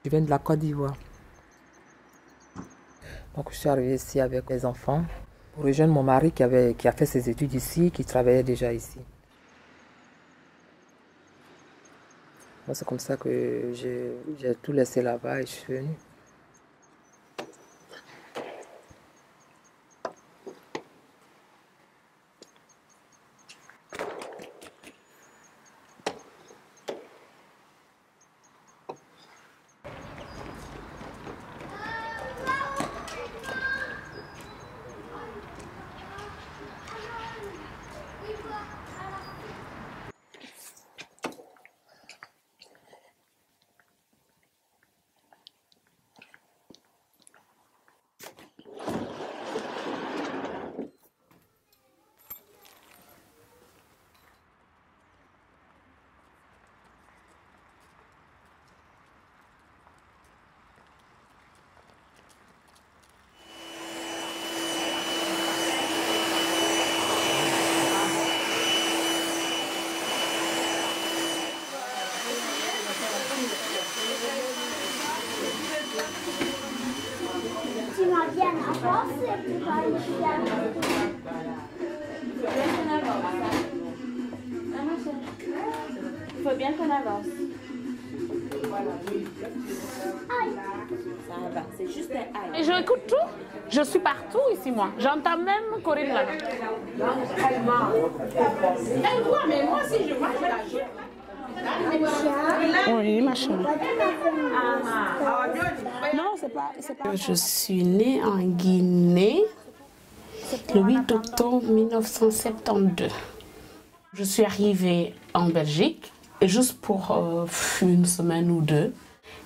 Je viens de la Côte d'Ivoire. Donc je suis arrivée ici avec les enfants pour rejoindre mon mari qui a fait ses études ici, qui travaillait déjà ici. Moi, c'est comme ça que j'ai tout laissé là-bas et je suis venue. Tu m'en viens en avance pour aller Il faut bien qu'on avance. Ça va, c'est juste un aïe. Et je écoute tout. Je suis partout ici, moi. J'entends même Corinne là-bas. Elle voit, mais moi aussi, je vois que la joue. Oui, machin. Non, c'est pas. Je suis née en Guinée le 8 octobre 1972. Je suis arrivée en Belgique et juste pour une semaine ou deux,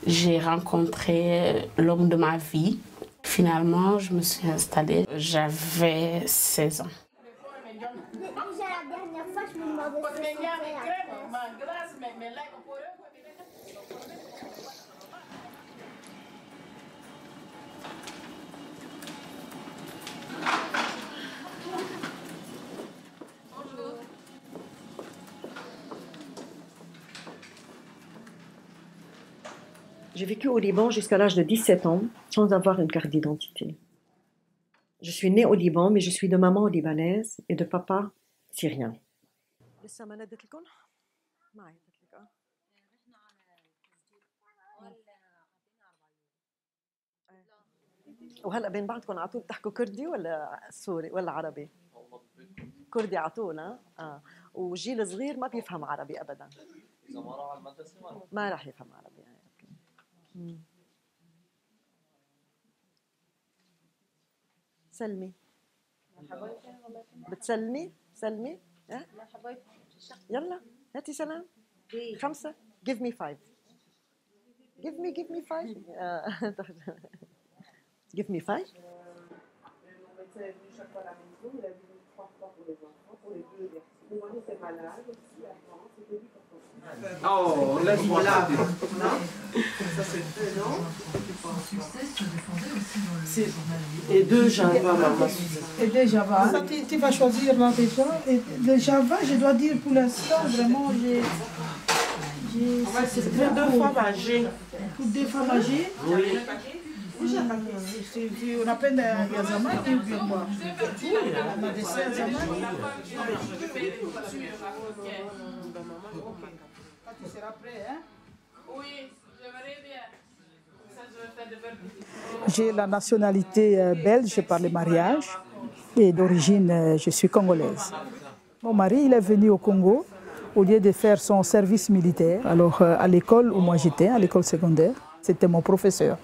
j'ai rencontré l'homme de ma vie. Finalement, je me suis installée. J'avais 16 ans. Déjà la dernière fois, je me demandais ce que c'était. J'ai vécu au Liban jusqu'à l'âge de 17 ans sans avoir une carte d'identité. Je suis née au Liban, mais je suis de maman libanaise et de papa syrien. وهلا بين بعضكم على طول بتحكوا كردي ولا سوري ولا عربي؟ كردي على طول ها؟ وجيل صغير ما بيفهم عربي ابدا. اذا ما راح على المدرسه ما راح يفهم عربي يعني. اوكي. سلمي. بتسلمي؟ سلمي؟ ها؟ يلا هاتي سلام. 5 give me 5. Give me 5. Give me 5. Oh, laisse-moi là. Ça c'est et deux Java, maman. Et deux Java. Ça, tu vas choisir là déjà. Et le Java, je dois dire pour l'instant, vraiment, c'est pour deux femmes âgées. Pour deux femmes âgées? Oui. On appelle des Azaman ou bien quoi? On a des Azaman. Tu seras prêt, hein? Oui, j'aimerais bien. J'ai la nationalité belge par le mariage et d'origine, je suis congolaise. Mon mari, il est venu au Congo au lieu de faire son service militaire. Alors, à l'école où moi j'étais, à l'école secondaire, c'était mon professeur.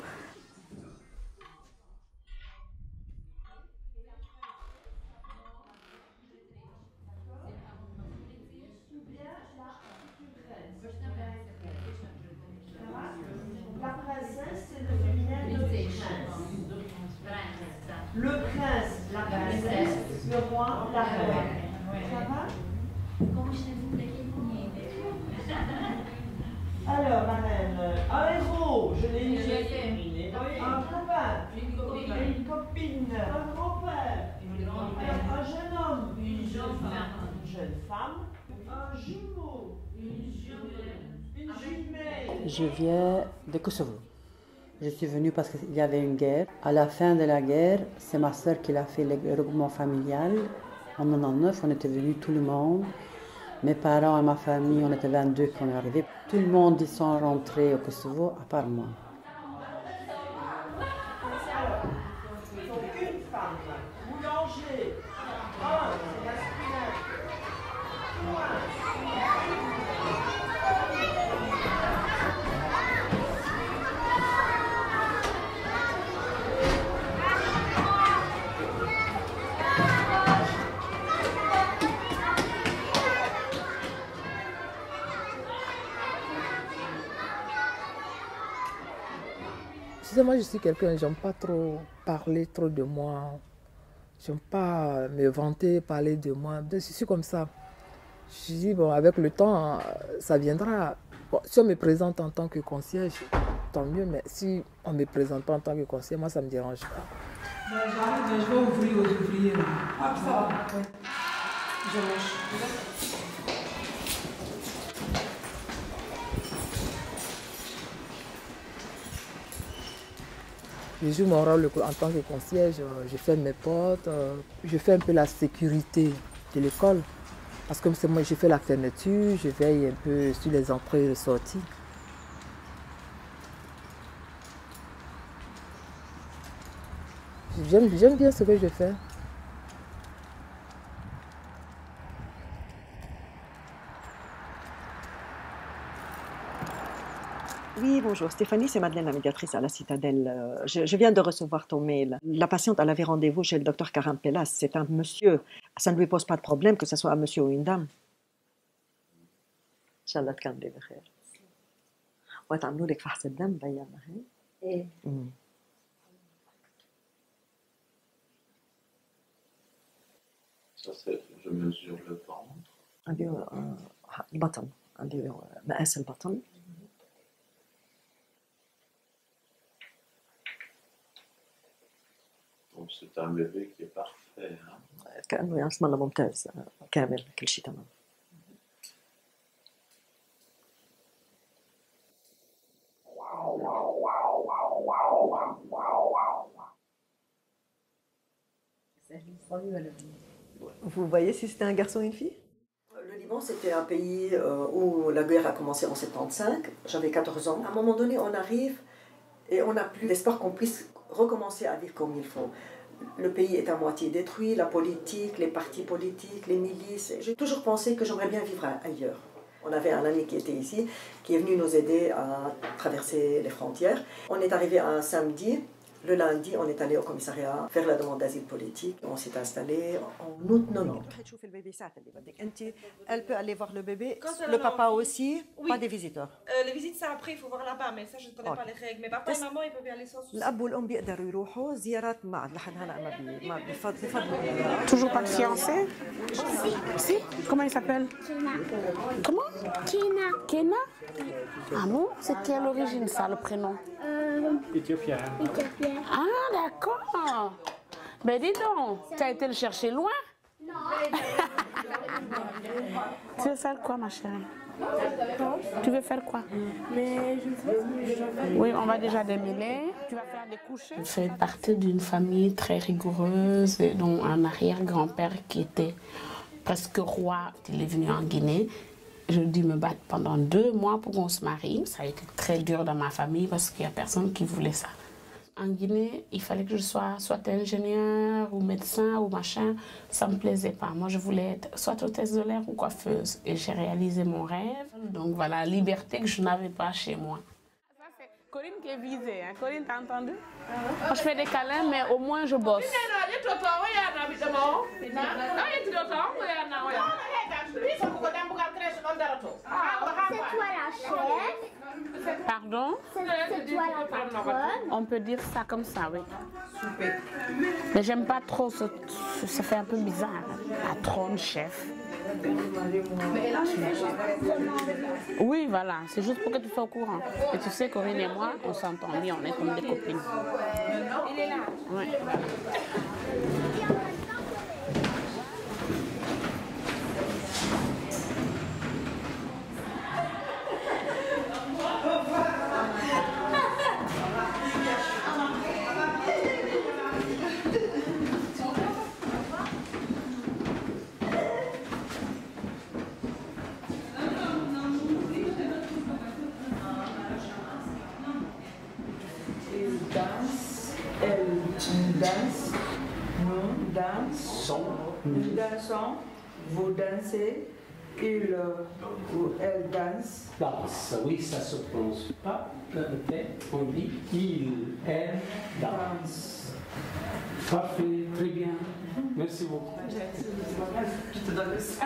Le prince, la princesse, le roi, la reine. Ça va? Alors, ma reine, un héros, je l'ai éliminé. Un copain, une copine, un grand-père, un jeune homme, une jeune femme, un jumeau, une jumelle. Je viens de Kosovo. Je suis venue parce qu'il y avait une guerre. À la fin de la guerre, c'est ma sœur qui a fait le regroupement familial. En 1999, on était venus tout le monde. Mes parents et ma famille, on était 22 quand on est arrivés. Tout le monde, ils sont rentrés au Kosovo, à part moi. Moi, je suis quelqu'un, j'aime pas trop parler trop de moi. J'aime pas me vanter, parler de moi. Je suis comme ça. Je dis, bon, avec le temps, ça viendra. Bon, si on me présente en tant que concierge, tant mieux, mais si on ne me présente pas en tant que concierge, moi, ça ne me dérange pas. J'arrive, je vais ouvrir aux ouvriers. Ah, ça va. Oui. Je mange. Je joue mon rôle en tant que concierge, je fais mes portes, je fais un peu la sécurité de l'école. Parce que c'est moi, je fais la fermeture, je veille un peu sur les entrées et les sorties. J'aime bien ce que je fais. Oui, bonjour. Stéphanie, c'est Madeleine, la médiatrice à la Citadelle. Je viens de recevoir ton mail. La patiente, elle avait rendez-vous chez le docteur Karampelas. C'est un monsieur. Ça ne lui pose pas de problème que ce soit un monsieur ou une dame. Inch'Allah تكملي بخير. وتعملوا لك فحص الدم بينا هي؟ ايه. Ça c'est, je mesure le ventre. عندي البطن، عندي مقاس البطن. Donc c'est un bébé qui est parfait. Hein? كأنه يعني اسم الله ممتاز كامل كل شيء تمام. Vous voyez si c'était un garçon ou une fille? Le Liban, c'était un pays où la guerre a commencé en 75. J'avais 14 ans. À un moment donné, on arrive et on n'a plus l'espoir qu'on puisse recommencer à vivre comme il faut. Le pays est à moitié détruit, la politique, les partis politiques, les milices. J'ai toujours pensé que j'aimerais bien vivre ailleurs. On avait un ami qui était ici, qui est venu nous aider à traverser les frontières. On est arrivé un samedi. Le lundi, on est allé au commissariat faire la demande d'asile politique. On s'est installé en août 90. Elle peut aller voir le bébé, le papa aussi, oui. Pas des visiteurs. Les visites, c'est après, il faut voir là-bas, mais ça, je ne connais pas les règles. Mais papa et maman, ils peuvent y aller sans souci. Toujours pas de fiancé? Si. Comment il s'appelle? Kina. Comment? Kina. Kena? Ah bon? C'est quelle origine ça, le prénom? Éthiopien. Ah, d'accord. Ben dis donc, tu as été le chercher loin? Non. Tu veux faire quoi, ma chérie? Tu veux faire quoi? Mais je sais pas. Oui, on va déjà démêler. Tu vas faire des couches. Je fais partie d'une famille très rigoureuse, dont un arrière-grand-père qui était presque roi. Il est venu en Guinée. J'ai dû me battre pendant 2 mois pour qu'on se marie. Ça a été très dur dans ma famille parce qu'il n'y a personne qui voulait ça. En Guinée, il fallait que je sois soit ingénieur ou médecin ou machin. Ça ne me plaisait pas. Moi, je voulais être soit hôtesse de l'air ou coiffeuse. Et j'ai réalisé mon rêve. Donc voilà, liberté que je n'avais pas chez moi. Ça, c'est Corinne qui est visée. Hein. Corinne, t'as entendu? Moi, je fais des câlins, mais au moins, je bosse. C'est toi la chef. Pardon? C'est toi la patronne. On peut dire ça comme ça, oui. Mais j'aime pas trop, ça fait un peu bizarre. Patronne, chef. Oui, voilà, c'est juste pour que tu sois au courant. Et tu sais, Corinne et moi, on s'entend bien, on est comme des copines. Il est là. Oui. Nous dansons, vous dansez, il ou elle danse. Danse, oui, ça se prononce pas. On dit il, elle, danse. Parfait, très bien. Merci beaucoup. Je te donne ça.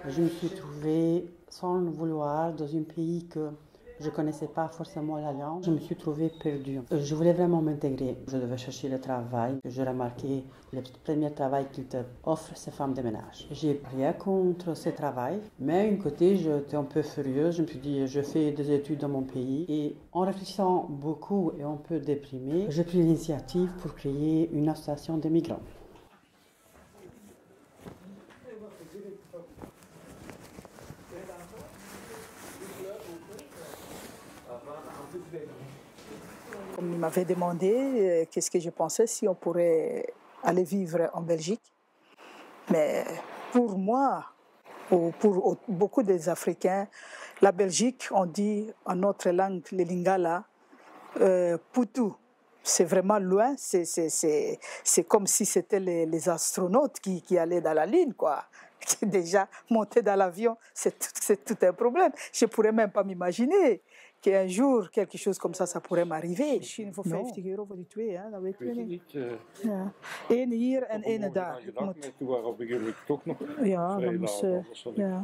Je me suis trouvée, sans le vouloir, dans un pays que je ne connaissais pas forcément la langue. Je me suis trouvée perdue. Je voulais vraiment m'intégrer. Je devais chercher le travail. J'ai remarqué le premier travail qu'ils te offrent, ces femmes de ménage. J'ai rien contre ce travail, mais d'un côté, j'étais un peu furieuse. Je me suis dit, je fais des études dans mon pays. Et en réfléchissant beaucoup et un peu déprimée, j'ai pris l'initiative pour créer une association de migrants. Comme il m'avait demandé qu'est-ce que je pensais si on pourrait aller vivre en Belgique. Mais pour moi, ou pour beaucoup des Africains, la Belgique, on dit en notre langue, le lingala, Poutou. C'est vraiment loin, c'est comme si c'était les astronautes qui allaient dans la Lune, quoi. Déjà, monter dans l'avion, c'est tout un problème. Je ne pourrais même pas m'imaginer qu'un jour, quelque chose comme ça pourrait m'arriver. Misschien voor 50 euro voor die twee, hè? Dat weten we niet. Ja. Eén hier en één daar. Toen waren we eigenlijk toch nog ja, dan moest ja.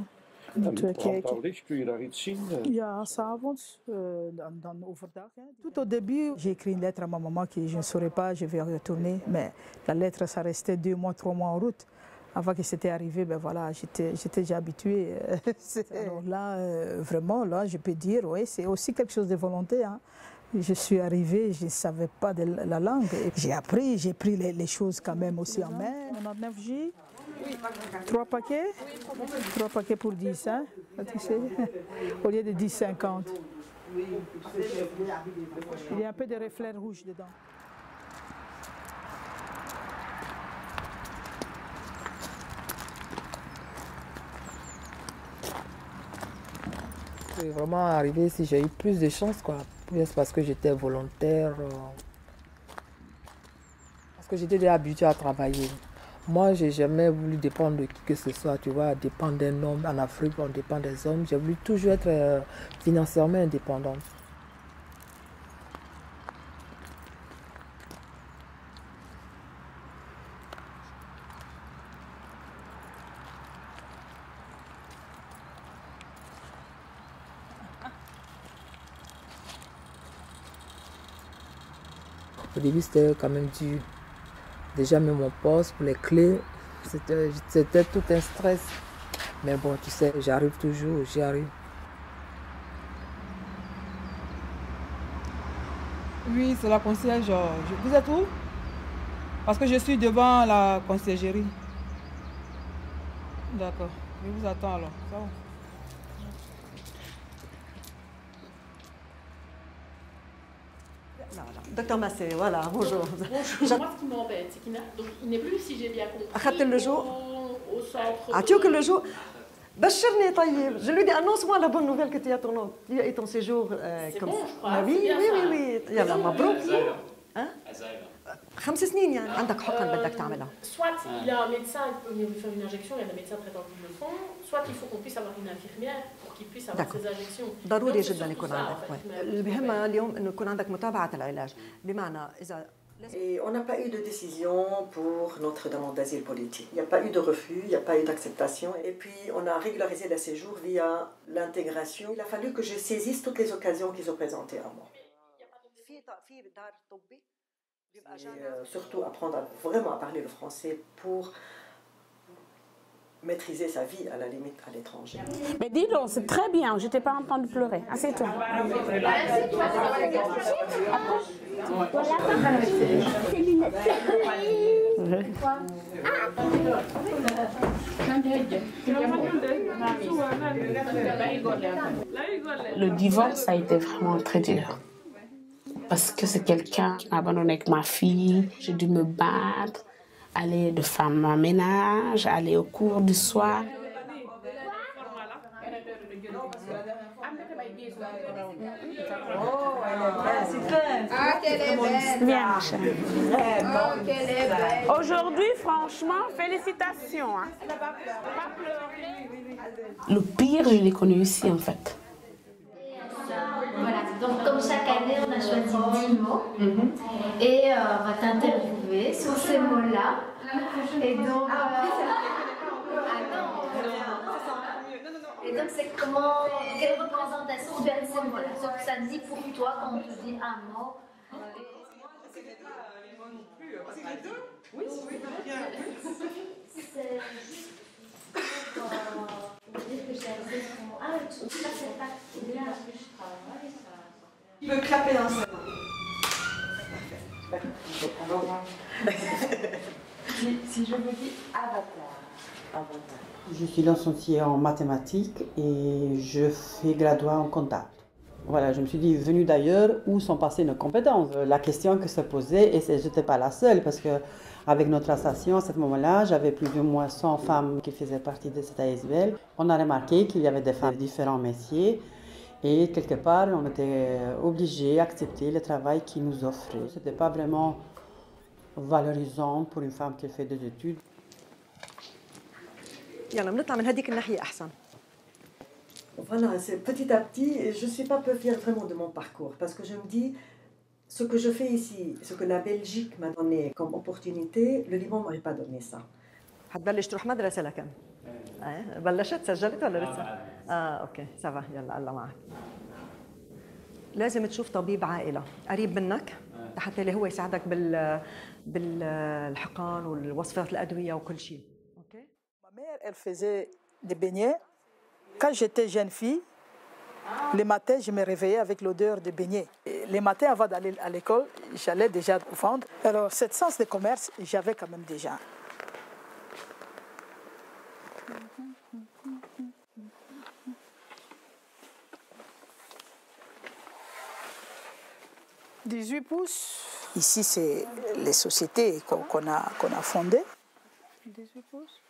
Moeten we kijken. Licht, kun je daar iets zien? Ja, s'avonds, dan overdag. Hè. Tout au début, j'ai écrit une lettre à ma maman que je ne saurais pas, je vais retourner. Mais la lettre, ça restait 2 mois, 3 mois en route. Avant que c'était arrivé, ben voilà, j'étais déjà habituée. Alors là, vraiment, là, je peux dire, oui, c'est aussi quelque chose de volonté. Hein. Je suis arrivée, je ne savais pas de la langue. J'ai appris, j'ai pris les choses quand même aussi en main. 99J, 3 paquets, 3 paquets pour 10, hein, tu sais, au lieu de 10,50. Il y a un peu de reflets rouges dedans. C'est vraiment arrivé si j'ai eu plus de chance, quoi. C'est parce que j'étais volontaire, parce que j'étais déjà habituée à travailler. Moi, j'ai jamais voulu dépendre de qui que ce soit, tu vois, dépendre d'un homme. En Afrique, on dépend des hommes. J'ai voulu toujours être financièrement indépendante. Au début, c'était quand même dur. Déjà, même mon poste pour les clés, c'était tout un stress. Mais bon, tu sais, j'arrive toujours, j'y arrive. Oui, c'est la concierge. Vous êtes où? Parce que je suis devant la conciergerie. D'accord. Je vous attends alors. Ça va? Docteur Massé, voilà, bonjour. Bonjour. Moi, ce qui m'embête, c'est qu'il n'est plus, si j'ai bien compris, أخذت اللجوء au centre. أعطيوك اللجوء. بشرني طيب. Je lui dis annonce-moi la bonne nouvelle que tu as ton séjour comme bon, je crois. oui oui oui oui. يلا مبروك. ها؟ 5 سنين يعني عندك حقن بدك تعملها. Soit il y a un médecin qui peut venir lui faire une injection, il y a des médecins traitants qui le font, soit il faut qu'on puisse avoir une infirmière pour qu'il puisse avoir ces injections. ضروري جدا يكون عندك. المهم اليوم انه يكون عندك متابعة العلاج بمعنى إذا Et on n'a pas eu de décision pour notre demande d'asile politique. Il n'y a pas eu de refus, il n'y a pas eu d'acceptation. Et puis on a régularisé le séjour via l'intégration. Il a fallu que je saisisse toutes les occasions qui se présentaient à moi. Et surtout apprendre vraiment à parler le français pour maîtriser sa vie à la limite à l'étranger. Mais dis donc, c'est très bien, je t'ai pas entendu pleurer. Assieds-toi. Le divorce a été vraiment très dur. Parce que c'est quelqu'un qui m'a abandonné avec ma fille. J'ai dû me battre, aller de femme à ménage, aller au cours du soir. Ah, qu'elle est belle. Viens, ma chérie. Oh, qu'elle est belle. Aujourd'hui, franchement, félicitations. Hein. Pas pleurer. Le pire, je l'ai connu ici, en fait. Voilà, donc comme chaque année, on a choisi 10 mots et on va t'interviewer sur ces mots-là. Et donc, et donc c'est quelle représentation tu as de ces mots-là, ce que ça dit pour toi quand on te dit un mot. Oui, c'est pour dire que j'ai assez son... Ah, tout ça, c'est pas là que je travaille. Tu peux clapper dans sa si je vous dis avatar. Je suis licenciée en mathématiques et je fais graduat en comptable. Voilà, je me suis dit, venue d'ailleurs, où sont passées nos compétences? La question que se posait, et je n'étais pas la seule, parce que avec notre association, à ce moment-là, j'avais plus ou moins 100 femmes qui faisaient partie de cette ASBL. On a remarqué qu'il y avait des femmes de différents métiers, et quelque part, on était obligés d'accepter le travail qu'ils nous offraient. Ce n'était pas vraiment valorisant pour une femme qui fait des études. يلا بنطلع من هذيك الناحية أحسن. Voilà, c'est petit à petit, je ne suis pas peu fière vraiment de mon parcours parce que je me dis, ce que je fais ici, ce que la Belgique m'a donné comme opportunité, le Liban ne m'aurait pas donné ça. حتبلش تروح مدرسة لكن؟ بلشت سجلت ولا لسه؟ اوكي سافا يلا الله معك. لازم تشوف طبيب عائلة قريب منك حتى اللي هو يساعدك بالحقن والوصفات الأدوية وكل شيء. Ma mère, elle faisait des beignets. Quand j'étais jeune fille, les matins, je me réveillais avec l'odeur de beignets. Les matins, avant d'aller à l'école, j'allais déjà vendre. Alors, cette sens de commerce, j'avais quand même déjà. « 18 pouces. Ici, c'est les sociétés qu'on a fondées. 18 pouces.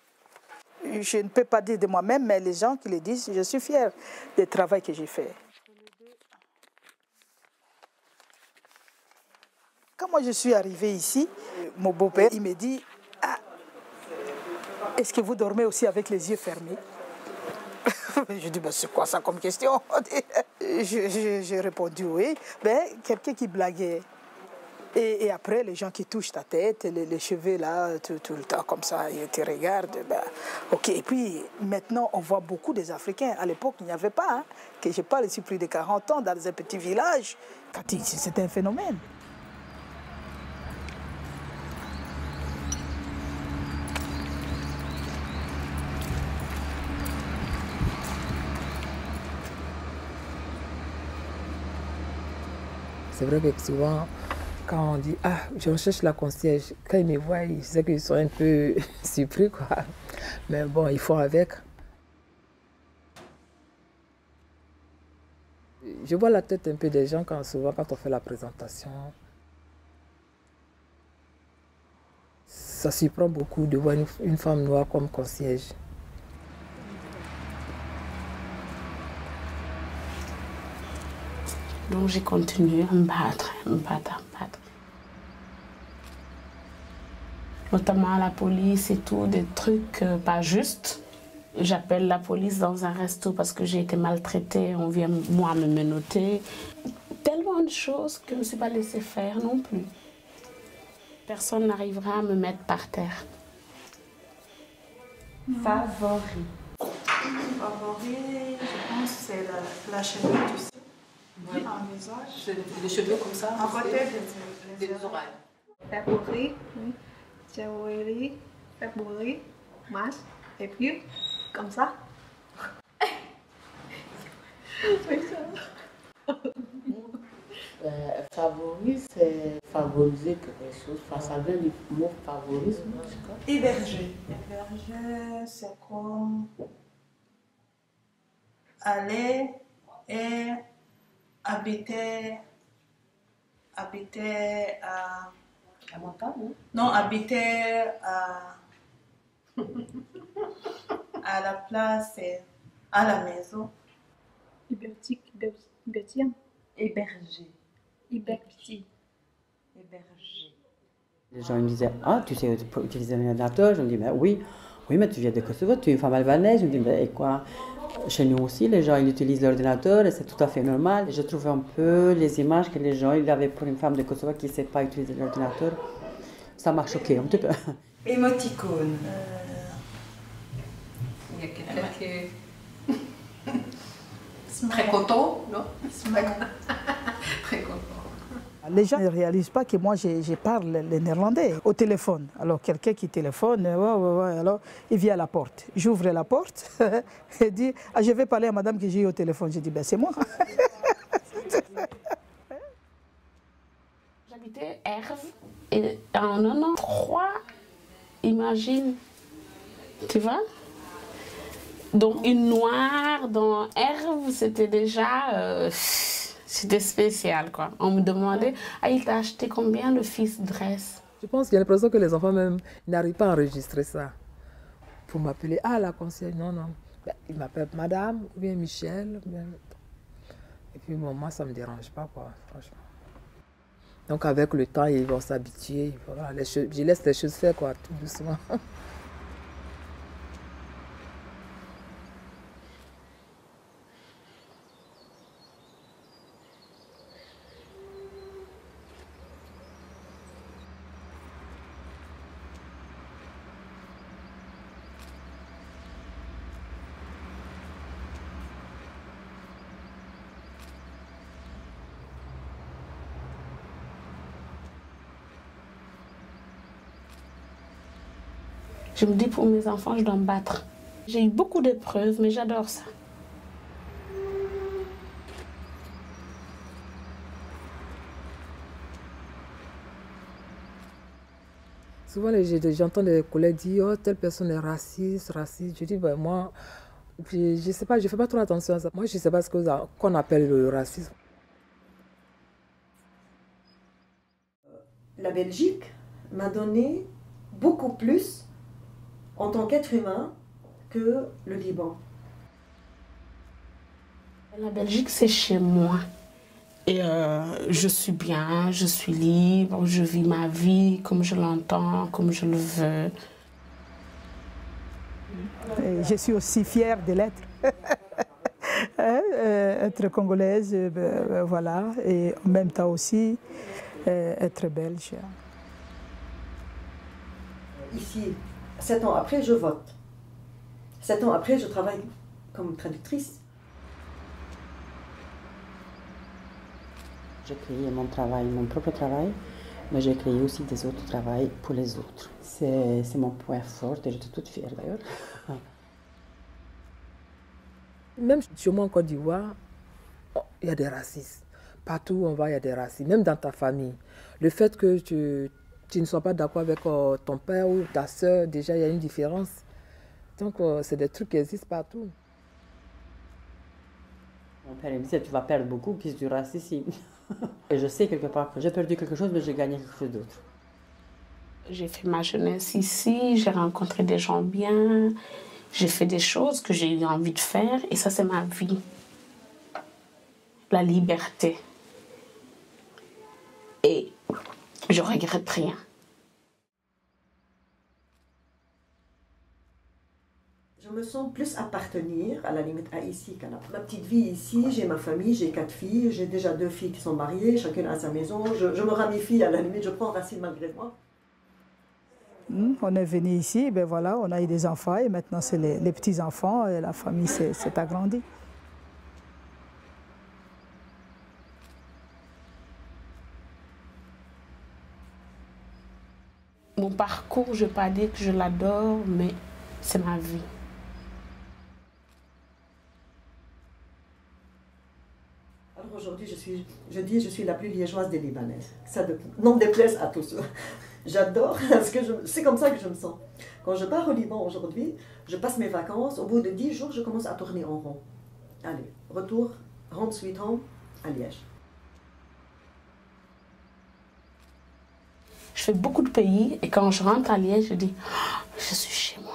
Je ne peux pas dire de moi-même, mais les gens qui le disent, je suis fière du travail que j'ai fait. Quand moi je suis arrivée ici, mon beau-père, il me dit, ah, est-ce que vous dormez aussi avec les yeux fermés? Je dis, ben, c'est quoi ça comme question? J'ai répondu oui. Ben, quelqu'un qui blaguait. Et après, les gens qui touchent ta tête, les cheveux là, tout le temps comme ça, ils te regardent. Ben, ok. Et puis, maintenant, on voit beaucoup des Africains. À l'époque, il n'y avait pas. Hein, que je parle ici plus de 40 ans, dans un petit village. C'était un phénomène. C'est vrai que souvent, quand on dit « Ah, je recherche la concierge », quand ils me voient, ils savent qu'ils sont un peu surpris, quoi. Mais bon, il faut avec. Je vois la tête un peu des gens souvent quand on fait la présentation. Ça surprend beaucoup de voir une femme noire comme concierge. Donc j'ai continué à me battre. Notamment à la police et tout, des trucs pas justes. J'appelle la police dans un resto parce que j'ai été maltraitée, on vient moi me menotter. Tellement de choses que je ne me suis pas laissée faire non plus. Personne n'arrivera à me mettre par terre. Favori. Favori, je pense que c'est la cheveux, tu sais. Oui. En visage. Les cheveux comme ça. À côté des oreilles. Favori, oui. Favori, favori, masque. Et puis, comme ça. Favori, c'est favoriser quelque chose. Ça vient du mot favorisme. Héberger. Héberger, c'est comme aller et habiter à la montagne. Non, habiter à la place, à la maison. Hébertique, hébertien. Héberger. Héberger. Héberger. Les gens me disaient, ah, tu sais utiliser un ordinateur? Je me dis, ben oui. Oui, mais tu viens de Kosovo, tu es une femme albanaise. Je me dis, ben et quoi? Chez nous aussi, les gens ils utilisent l'ordinateur et c'est tout à fait normal. Et je trouve un peu les images que les gens ils avaient pour une femme de Kosovo qui ne sait pas utiliser l'ordinateur. Ça m'a choqué un petit peu. Émoticône. Il y a quelqu'un qui est très content, non? Très content. Les gens ne réalisent pas que moi, je parle le néerlandais au téléphone. Alors, quelqu'un qui téléphone, alors il vient à la porte. J'ouvre la porte et dit, ah, je vais parler à madame que j'ai eu au téléphone. Je dis, ben c'est moi. J'habitais Herve et en 93, imagine, tu vois? Donc une noire dans Herve, c'était déjà... C'était spécial, quoi. On me demandait, ah, il t'a acheté combien le fils dresse? Je pense qu'il y a l'impression que les enfants même n'arrivent pas à enregistrer ça. Pour m'appeler, ah, la conseillère, non, non. Ben, il m'appelle madame, ou bien Michel. Ou bien... Et puis, bon, moi, ça ne me dérange pas, quoi, franchement. Donc, avec le temps, ils vont s'habituer. Voilà, je laisse les choses faire, quoi, tout doucement. Je me dis, pour mes enfants, je dois me battre. J'ai eu beaucoup d'épreuves, mais j'adore ça. Souvent, j'entends des collègues dire, oh, telle personne est raciste, raciste. Je dis, ben, moi, je ne sais pas, je ne fais pas trop attention à ça. Moi, je ne sais pas ce qu'on appelle le racisme. La Belgique m'a donné beaucoup plus en tant qu'être humain que le Liban. La Belgique, c'est chez moi. Et je suis bien, je suis libre, je vis ma vie comme je l'entends, comme je le veux. Et je suis aussi fière de l'être. Être congolaise, voilà, et en même temps aussi être belge. Ici, 7 ans après, je vote. 7 ans après, je travaille comme traductrice. J'ai créé mon travail, mon propre travail, mais j'ai créé aussi des autres travails pour les autres. C'est mon point fort et j'étais toute fière d'ailleurs. Même chez moi en Côte d'Ivoire, il y a des racistes. Partout où on va, il y a des racistes. Même dans ta famille. Le fait que tu ne sois pas d'accord avec ton père ou ta soeur, déjà il y a une différence. Donc c'est des trucs qui existent partout. Mon père me disait, tu vas perdre beaucoup puisque tu restes ici. Et je sais quelque part que j'ai perdu quelque chose, mais j'ai gagné quelque chose d'autre. J'ai fait ma jeunesse ici, j'ai rencontré des gens bien, j'ai fait des choses que j'ai eu envie de faire et ça c'est ma vie. La liberté. Et je regrette rien. Je me sens plus appartenir, à la limite, à ici qu'à là. Ma petite vie ici, j'ai ma famille, j'ai 4 filles, j'ai déjà 2 filles qui sont mariées, chacune a sa maison. Je me ramifie, à la limite, je prends racine malgré moi. On est venu ici, ben voilà, on a eu des enfants et maintenant c'est les petits-enfants et la famille s'est agrandie. Mon parcours, je ne vais pas dire que je l'adore, mais c'est ma vie. Alors aujourd'hui, je dis je suis la plus liégeoise des Libanaises. Ça n'en déplaise à tous. J'adore, parce que c'est comme ça que je me sens. Quand je pars au Liban aujourd'hui, je passe mes vacances, au bout de 10 jours, je commence à tourner en rond. Allez, retour, home sweet home, à Liège. Je fais beaucoup de pays et quand je rentre à Liège, je dis oh, je suis chez moi.